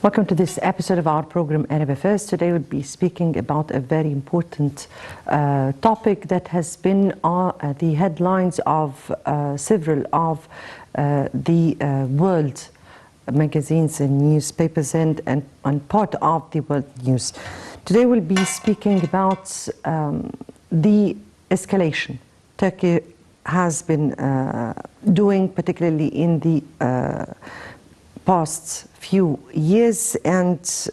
Welcome to this episode of our program Arab Affairs. Today we'll be speaking about a very important topic that has been on the headlines of several of the world magazines and newspapers and part of the world news. Today we'll be speaking about the escalation Turkey has been doing, particularly in the past few years, and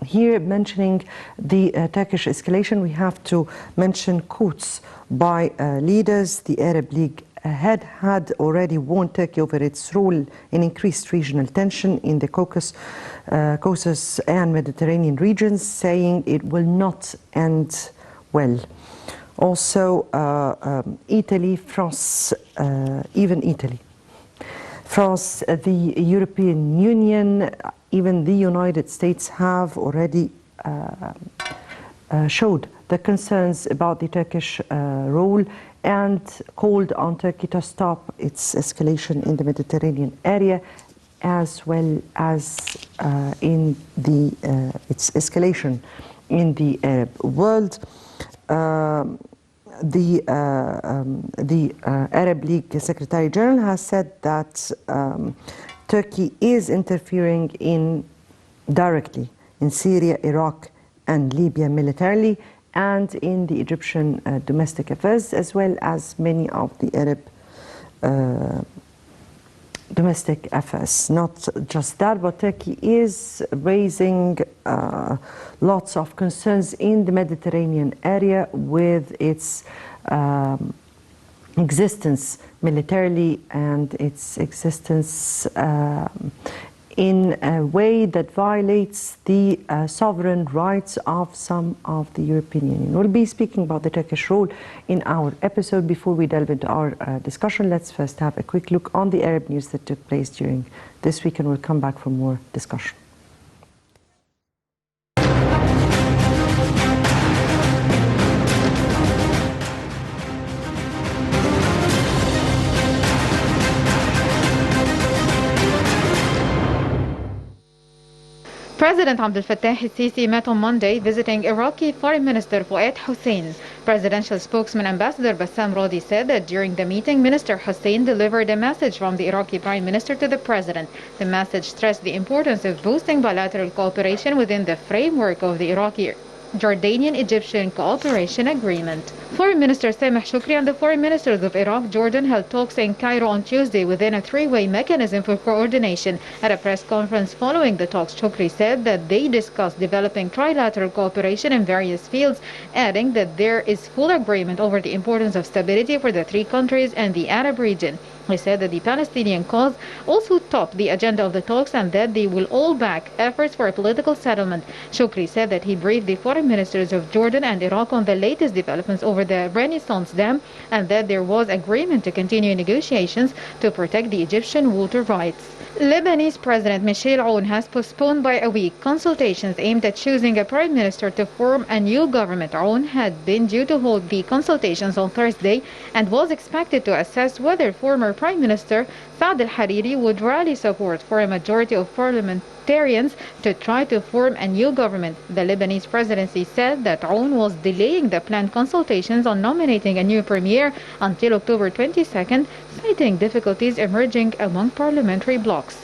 here mentioning the Turkish escalation, we have to mention quotes by leaders. The Arab League had already warned Turkey over its role in increased regional tension in the Caucasus and Mediterranean regions, saying it will not end well. Also, Italy, France, even Italy. France, the European Union, even the United States have already showed the concerns about the Turkish role and called on Turkey to stop its escalation in the Mediterranean area, as well as in its escalation in the Arab world. The Arab League Secretary General has said that Turkey is interfering directly in Syria, Iraq, and Libya militarily, and in the Egyptian domestic affairs, as well as many of the Arab domestic affairs. Not just that, but Turkey is raising lots of concerns in the Mediterranean area with its existence militarily and its existence in a way that violates the sovereign rights of some of the European Union. We'll be speaking about the Turkish role in our episode. Before we delve into our discussion, let's first have a quick look on the Arab news that took place during this week, and we'll come back for more discussion. President Abdel Fattah al-Sisi met on Monday visiting Iraqi Foreign Minister Fouad Hussein. Presidential spokesman Ambassador Bassam Rodi said that during the meeting, Minister Hussein delivered a message from the Iraqi Prime Minister to the President. The message stressed the importance of boosting bilateral cooperation within the framework of the Iraqi-Jordanian-Egyptian Cooperation Agreement. Foreign Minister Sameh Shukri and the Foreign Ministers of Iraq, Jordan held talks in Cairo on Tuesday within a three-way mechanism for coordination. At a press conference following the talks, Shukri said that they discussed developing trilateral cooperation in various fields, adding that there is full agreement over the importance of stability for the three countries and the Arab region. He said that the Palestinian cause also topped the agenda of the talks and that they will all back efforts for a political settlement. Shukri said that he briefed the foreign ministers of Jordan and Iraq on the latest developments over the Renaissance Dam and that there was agreement to continue negotiations to protect the Egyptian water rights. Lebanese President Michel Aoun has postponed by a week consultations aimed at choosing a prime minister to form a new government. Aoun had been due to hold the consultations on Thursday and was expected to assess whether former Prime Minister Saad al-Hariri would rally support for a majority of parliamentarians to try to form a new government. The Lebanese presidency said that Aoun was delaying the planned consultations on nominating a new premier until October 22nd, citing difficulties emerging among parliamentary blocs.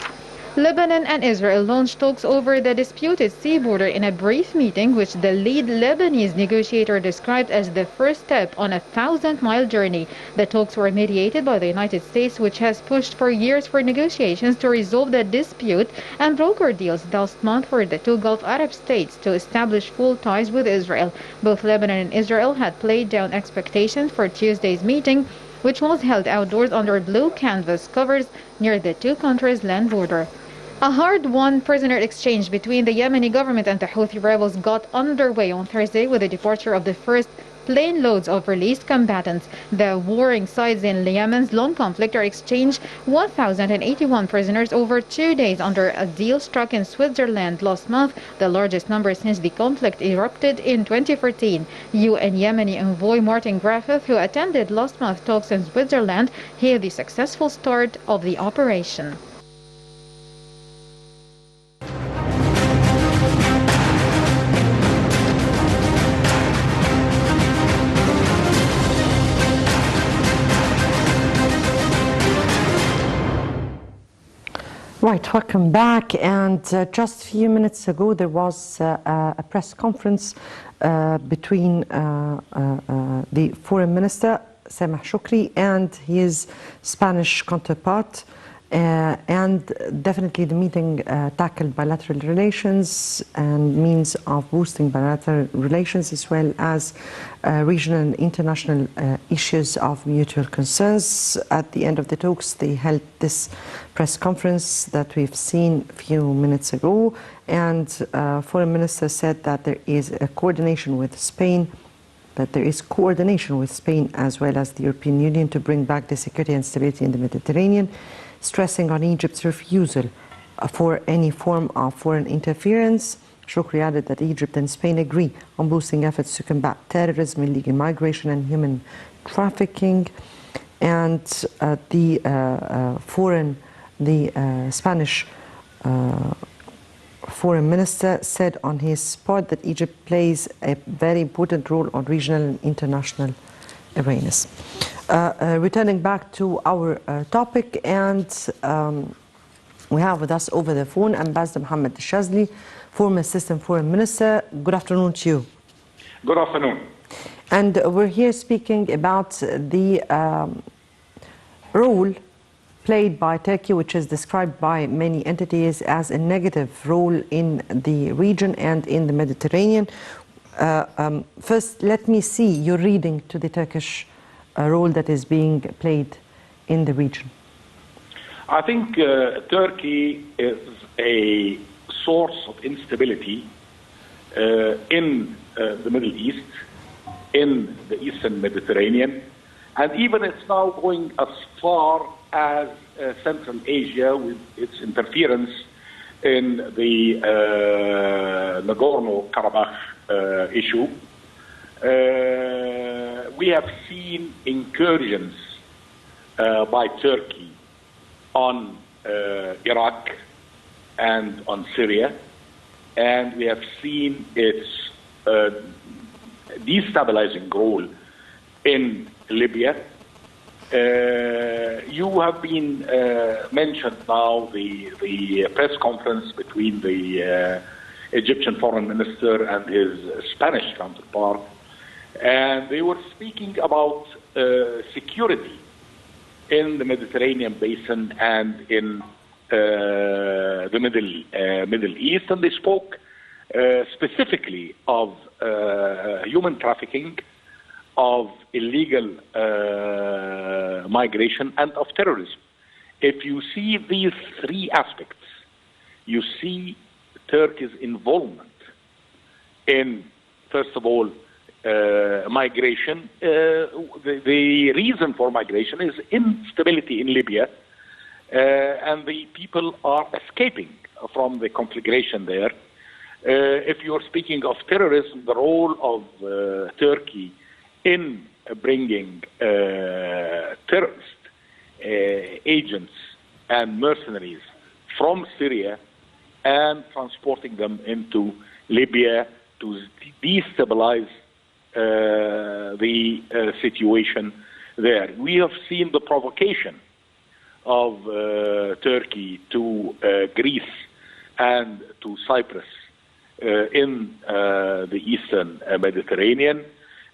Lebanon and Israel launched talks over the disputed sea border in a brief meeting, which the lead Lebanese negotiator described as the first step on a 1,000-mile journey. The talks were mediated by the United States, which has pushed for years for negotiations to resolve the dispute and brokered deals last month for the two Gulf Arab states to establish full ties with Israel. Both Lebanon and Israel had played down expectations for Tuesday's meeting, which was held outdoors under blue canvas covers near the two countries' land border. A hard-won prisoner exchange between the Yemeni government and the Houthi rebels got underway on Thursday with the departure of the first plane loads of released combatants. The warring sides in Yemen's long conflict are exchanged 1,081 prisoners over 2 days under a deal struck in Switzerland last month, the largest number since the conflict erupted in 2014. UN Yemeni envoy Martin Griffith, who attended last month's talks in Switzerland, hailed the successful start of the operation. Right, welcome back. And just a few minutes ago, there was a press conference between the Foreign Minister, Sameh Shoukry, and his Spanish counterpart. And definitely the meeting tackled bilateral relations and means of boosting bilateral relations, as well as regional and international issues of mutual concerns. At the end of the talks, they held this press conference that we've seen a few minutes ago, and Foreign Minister said that there is a coordination with Spain, as well as the European Union to bring back the security and stability in the Mediterranean, stressing on Egypt's refusal for any form of foreign interference. Shoukry added that Egypt and Spain agree on boosting efforts to combat terrorism, illegal migration and human trafficking. And the Spanish Foreign Minister said on his part that Egypt plays a very important role on regional and international awareness. Returning back to our topic, and we have with us over the phone Ambassador Mohammed Shazli, former Assistant Foreign Minister. Good afternoon to you. Good afternoon. And we're here speaking about the role played by Turkey, which is described by many entities as a negative role in the region and in the Mediterranean. First, let me see your reading to the Turkish role that is being played in the region. I think Turkey is a source of instability in the Middle East, in the Eastern Mediterranean, and even it's now going as far as Central Asia with its interference in the Nagorno-Karabakh issue. We have seen incursions by Turkey on Iraq and on Syria, and we have seen its destabilizing role in Libya. You have been mentioned now the press conference between the Egyptian foreign minister and his Spanish counterpart, and they were speaking about security in the Mediterranean basin and in the Middle East, and they spoke specifically of human trafficking, of illegal migration, and of terrorism. If you see these three aspects, you see Turkey's involvement in, first of all, migration. The reason for migration is instability in Libya, and the people are escaping from the conflagration there. If you're speaking of terrorism, the role of Turkey in bringing terrorist agents and mercenaries from Syria and transporting them into Libya to destabilize the situation there. We have seen the provocation of Turkey to Greece and to Cyprus in the Eastern Mediterranean.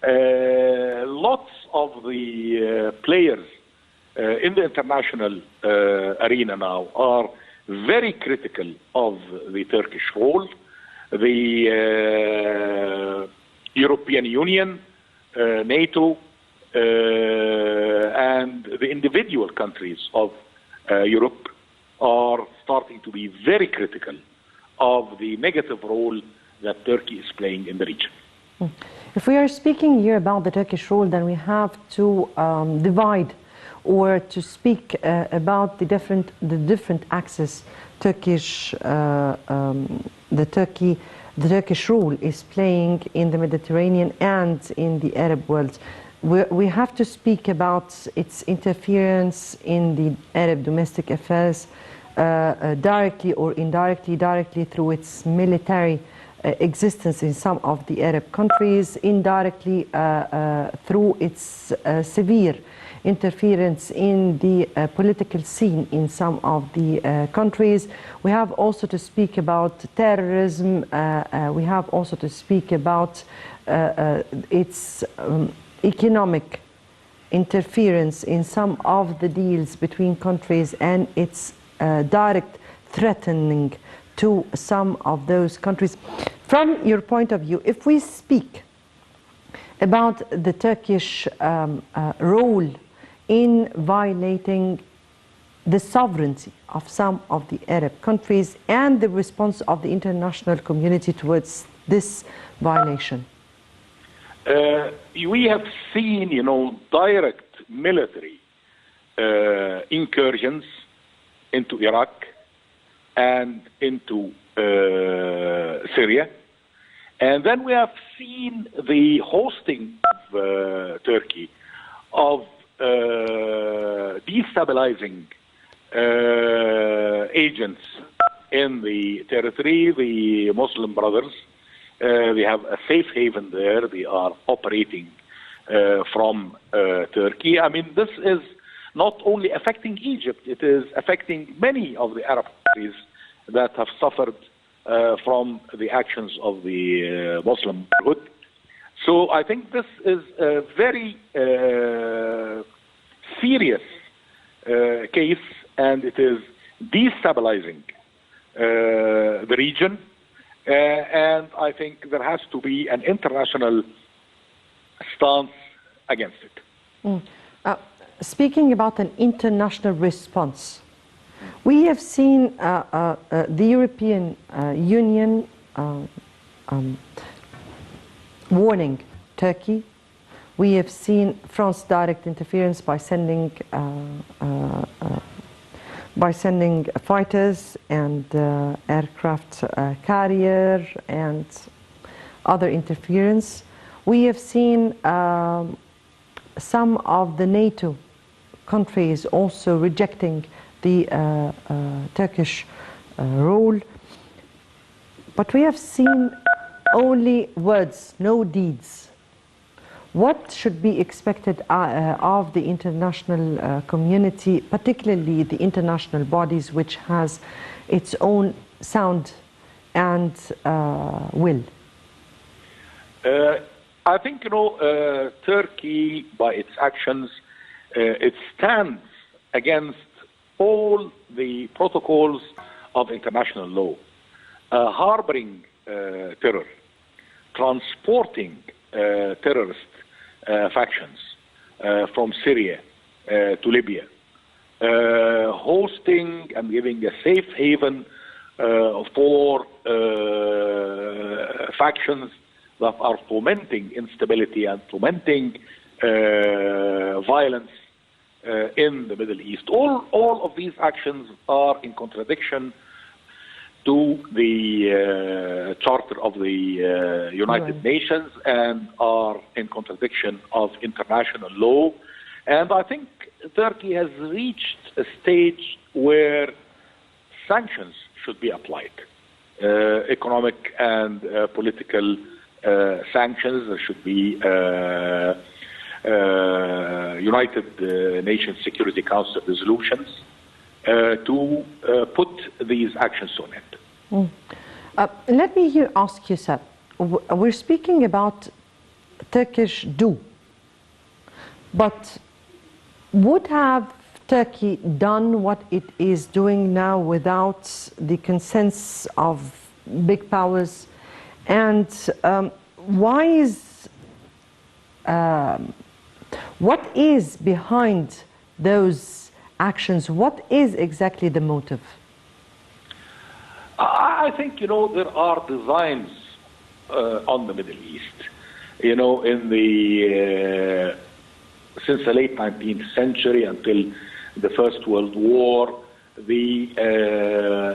Lots of the players in the international arena now are very critical of the Turkish role. The European Union, NATO, and the individual countries of Europe are starting to be very critical of the negative role that Turkey is playing in the region. If we are speaking here about the Turkish role, then we have to divide or to speak about the different axes the Turkish role is playing in the Mediterranean and in the Arab world. We have to speak about its interference in the Arab domestic affairs, directly or indirectly, directly through its military existence in some of the Arab countries, indirectly through its severe interference in the political scene in some of the countries. We have also to speak about terrorism. We have also to speak about its economic interference in some of the deals between countries and its direct threatening to some of those countries. From your point of view, if we speak about the Turkish role in violating the sovereignty of some of the Arab countries and the response of the international community towards this violation? We have seen, direct military incursions into Iraq and into Syria. And then we have seen the hosting of Turkey of destabilizing agents in the territory, the Muslim Brothers. They have a safe haven there. They are operating from Turkey. I mean, this is not only affecting Egypt, it is affecting many of the Arab countries that have suffered from the actions of the Muslim Brotherhood. So I think this is a very serious case, and it is destabilizing the region. And I think there has to be an international stance against it. Speaking about an international response, we have seen the European Union warning Turkey. We have seen France direct interference by sending fighters and aircraft carrier and other interference. We have seen some of the NATO countries also rejecting the Turkish role. But we have seen only words, no deeds. What should be expected of the international community, particularly the international bodies, which has its own sound and will? I think, Turkey, by its actions, it stands against all the protocols of international law, harboring terror, transporting terrorist factions from Syria to Libya, hosting and giving a safe haven for factions that are fomenting instability and fomenting violence in the Middle East. All of these actions are in contradiction to the Charter of the United Nations and are in contradiction of international law. And I think Turkey has reached a stage where sanctions should be applied, economic and political sanctions. There should be United Nations Security Council resolutions to put these actions to an end. Let me here ask you, sir. We're speaking about Turkish do, but would have Turkey done what it is doing now without the consent of big powers? And what is behind those actions? What is exactly the motive? I think, there are designs on the Middle East. Since the late 19th century until the First World War, the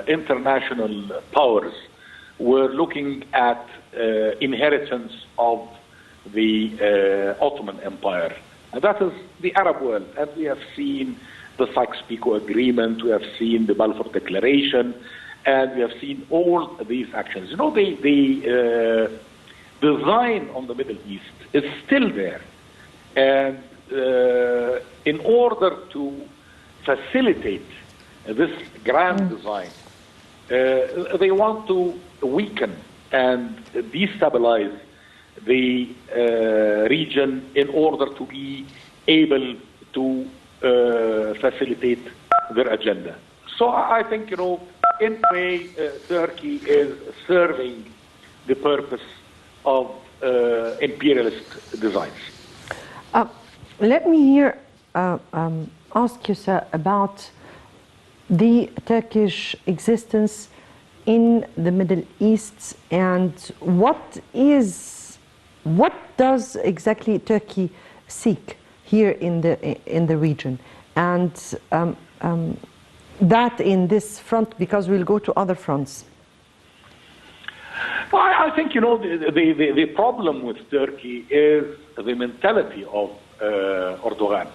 international powers were looking at inheritance of the Ottoman Empire. And that is the Arab world. And we have seen the Sykes-Picot Agreement, we have seen the Balfour Declaration, and we have seen all these actions. The design on the Middle East is still there. And in order to facilitate this grand design, they want to weaken and destabilize the region in order to be able to facilitate their agenda. So I think, in a way, Turkey is serving the purpose of imperialist designs. Let me here ask you, sir, about the Turkish existence in the Middle East, and what does exactly Turkey seek here in the region, and that in this front, because we'll go to other fronts. Well, I think, the problem with Turkey is the mentality of Erdogan.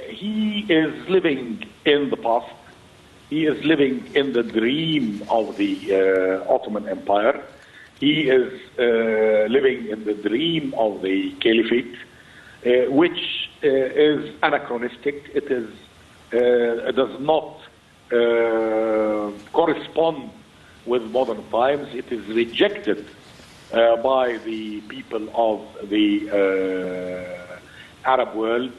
He is living in the past. He is living in the dream of the Ottoman Empire. He is living in the dream of the Caliphate, which is anachronistic. It does not correspond with modern times. It is rejected by the people of the Arab world,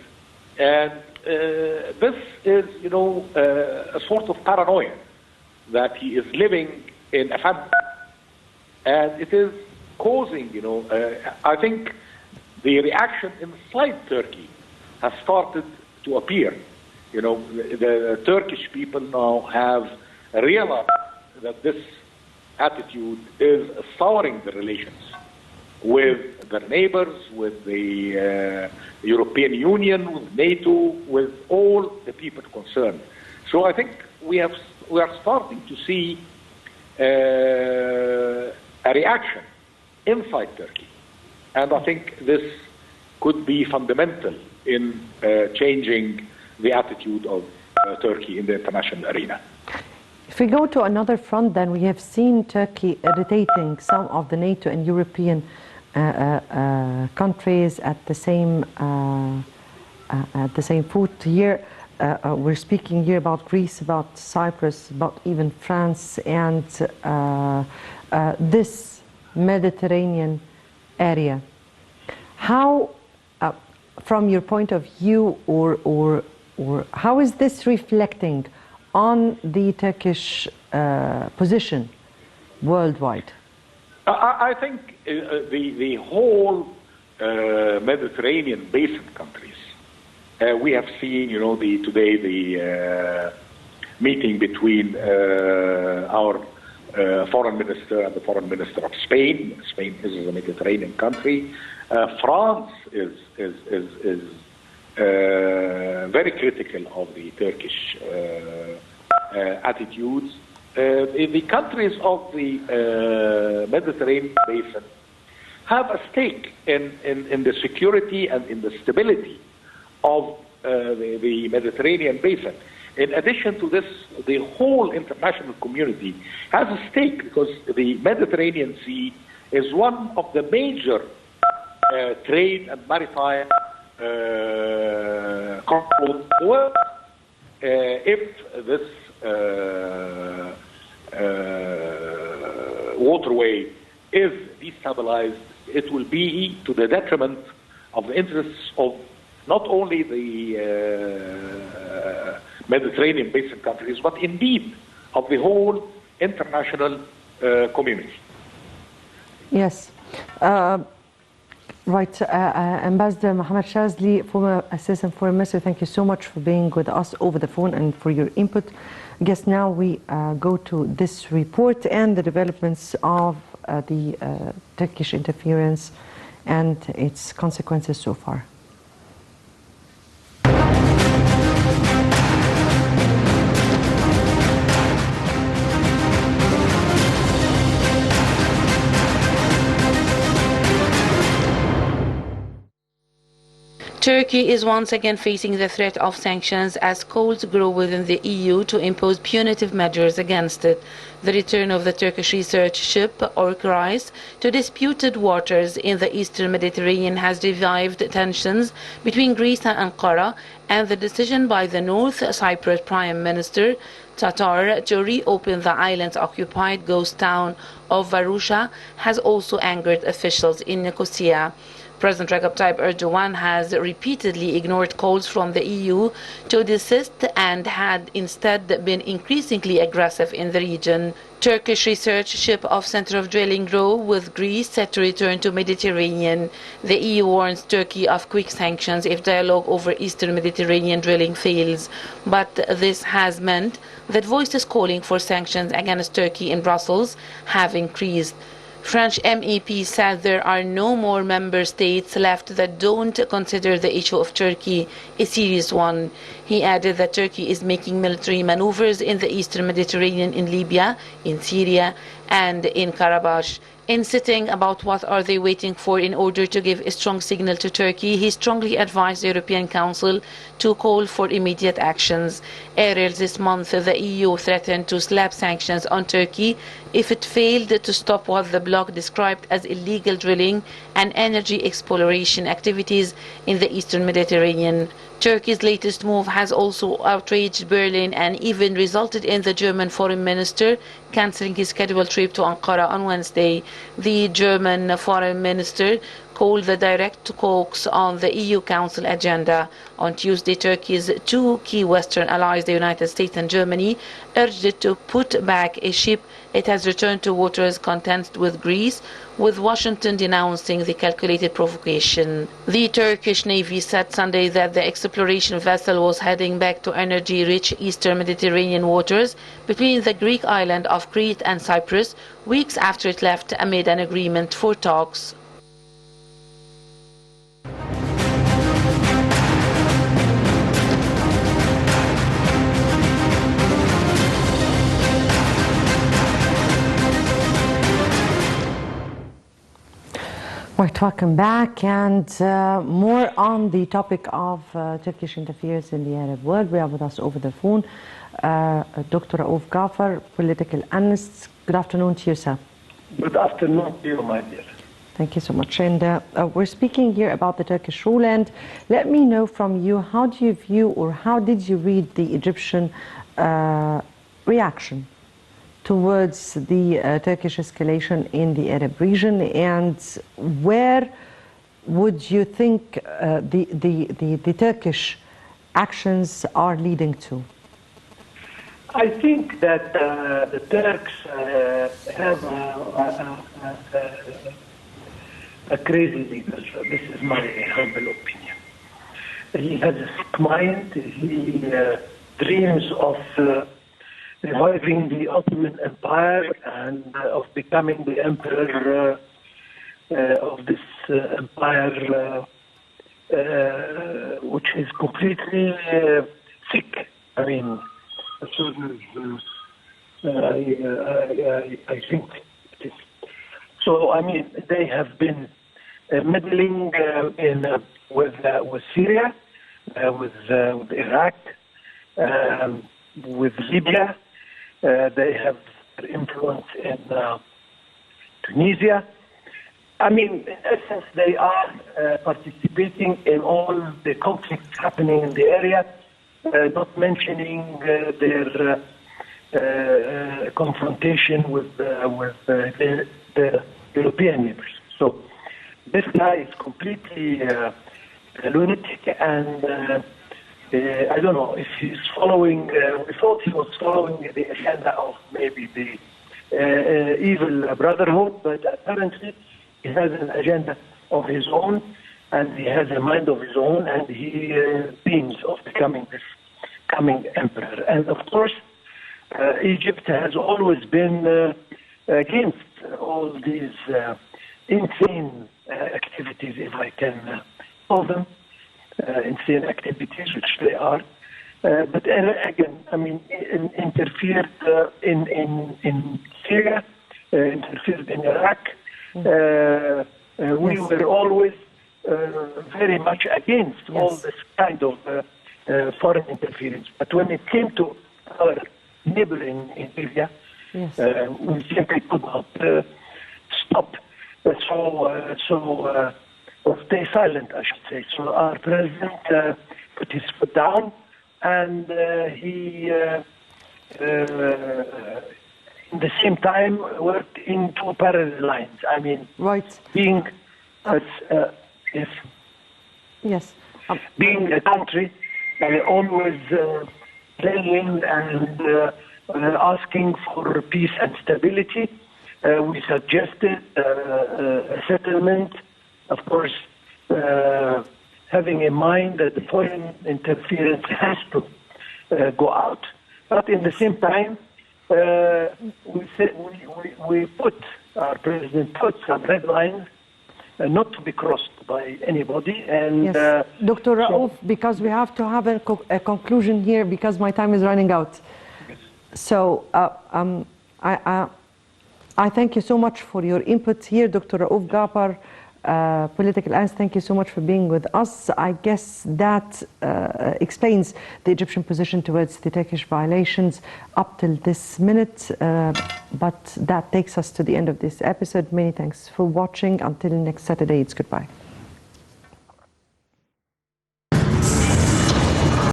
and this is, a sort of paranoia that he is living in a fantasy, and it is causing, I think the reaction inside Turkey has started to appear. The Turkish people now have realized that this attitude is souring the relations with their neighbors, with the European Union, with NATO, with all the people concerned. So I think we are starting to see a reaction inside Turkey, and I think this could be fundamental in changing the attitude of Turkey in the international arena. If we go to another front, then we have seen Turkey irritating some of the NATO and European countries at the same foot. Here, we're speaking here about Greece, about Cyprus, about even France, and this Mediterranean area. How, from your point of view, or how is this reflecting on the Turkish position worldwide? I think the whole Mediterranean basin countries. We have seen, today the meeting between our foreign minister and the foreign minister of Spain. Spain is a Mediterranean country. France is very critical of the Turkish attitudes. The countries of the Mediterranean basin have a stake in the security and in the stability of the Mediterranean basin. In addition to this, the whole international community has a stake, because the Mediterranean Sea is one of the major trade and maritime conflict world. If this waterway is destabilized, it will be to the detriment of the interests of not only the Mediterranean basin countries, but indeed of the whole international community. Yes. Right. Ambassador Mohammed Shazli, former Assistant Foreign Minister, thank you so much for being with us over the phone and for your input. I guess now we go to this report and the developments of the Turkish interference and its consequences so far. Turkey is once again facing the threat of sanctions as calls grow within the EU to impose punitive measures against it. The return of the Turkish research ship Orkrais to disputed waters in the eastern Mediterranean has revived tensions between Greece and Ankara, and the decision by the North Cyprus Prime Minister Tatar to reopen the island's occupied ghost town of Varusha has also angered officials in Nicosia. President Recep Tayyip Erdogan has repeatedly ignored calls from the EU to desist and had instead been increasingly aggressive in the region. Turkish research ship of Center of Drilling Raouf with Greece set to return to Mediterranean. The EU warns Turkey of quick sanctions if dialogue over Eastern Mediterranean drilling fails. But this has meant that voices calling for sanctions against Turkey in Brussels have increased. French MEP said there are no more member states left that don't consider the issue of Turkey a serious one. He added that Turkey is making military maneuvers in the eastern Mediterranean, in Libya, in Syria, and in Karabakh. Insisting about what are they waiting for in order to give a strong signal to Turkey, he strongly advised the European Council to call for immediate actions. Earlier this month, the EU threatened to slap sanctions on Turkey if it failed to stop what the bloc described as illegal drilling and energy exploration activities in the eastern Mediterranean. Turkey's latest move has also outraged Berlin and even resulted in the German foreign minister cancelling his scheduled trip to Ankara on Wednesday. The German foreign minister called the direct talks on the EU Council agenda. On Tuesday, Turkey's two key Western allies, the United States and Germany, urged it to put back a ship it has returned to waters contested with Greece, with Washington denouncing the calculated provocation. The Turkish Navy said Sunday that the exploration vessel was heading back to energy-rich eastern Mediterranean waters between the Greek island of Crete and Cyprus, weeks after it left amid an agreement for talks. Right, welcome back, and more on the topic of Turkish interference in the Arab world. We have with us over the phone Dr. Raouf Gaafar, political analyst. Good afternoon to you, sir. Good afternoon to you, my dear. Thank you so much. And we're speaking here about the Turkish rule, and let me know from you, how do you view, or how did you read the Egyptian reaction towards the Turkish escalation in the Arab region, and where would you think the Turkish actions are leading to? I think that the Turks have a crazy leader. This is my humble opinion. He has a sick mind. He dreams of reviving the Ottoman Empire and of becoming the emperor of this empire, which is completely sick. I mean, as soon as I think it is. So, I mean, they have been meddling with Syria, with Iraq, with Libya. They have influence in Tunisia. I mean, in essence, they are participating in all the conflicts happening in the area, not mentioning their confrontation with the European neighbors. So this guy is completely lunatic, and I don't know if he's following. We thought he was following the agenda of maybe the evil brotherhood, but apparently he has an agenda of his own, and he has a mind of his own, and he dreams of becoming this coming emperor. And of course, Egypt has always been against all these insane activities, if I can call them. Insane activities, which they are, but again, I mean, interfered in Syria, interfered in Iraq. We were always very much against all this kind of foreign interference. But when it came to our neighbor in Libya, we simply could not stop. Or stay silent, I should say. So our president put his foot down, and he, in the same time, worked in two parallel lines. I mean, being being a country always playing and asking for peace and stability. We suggested a settlement, of course, having in mind that the foreign interference has to go out. But in the same time, our president put some red lines not to be crossed by anybody. And Dr. Raouf, because we have to have a conclusion here because my time is running out. So I thank you so much for your input here, Dr. Raouf Gaafar, political analyst. Thank you so much for being with us. I guess that explains the Egyptian position towards the Turkish violations up till this minute. But that takes us to the end of this episode. Many thanks for watching. Until next Saturday, it's goodbye.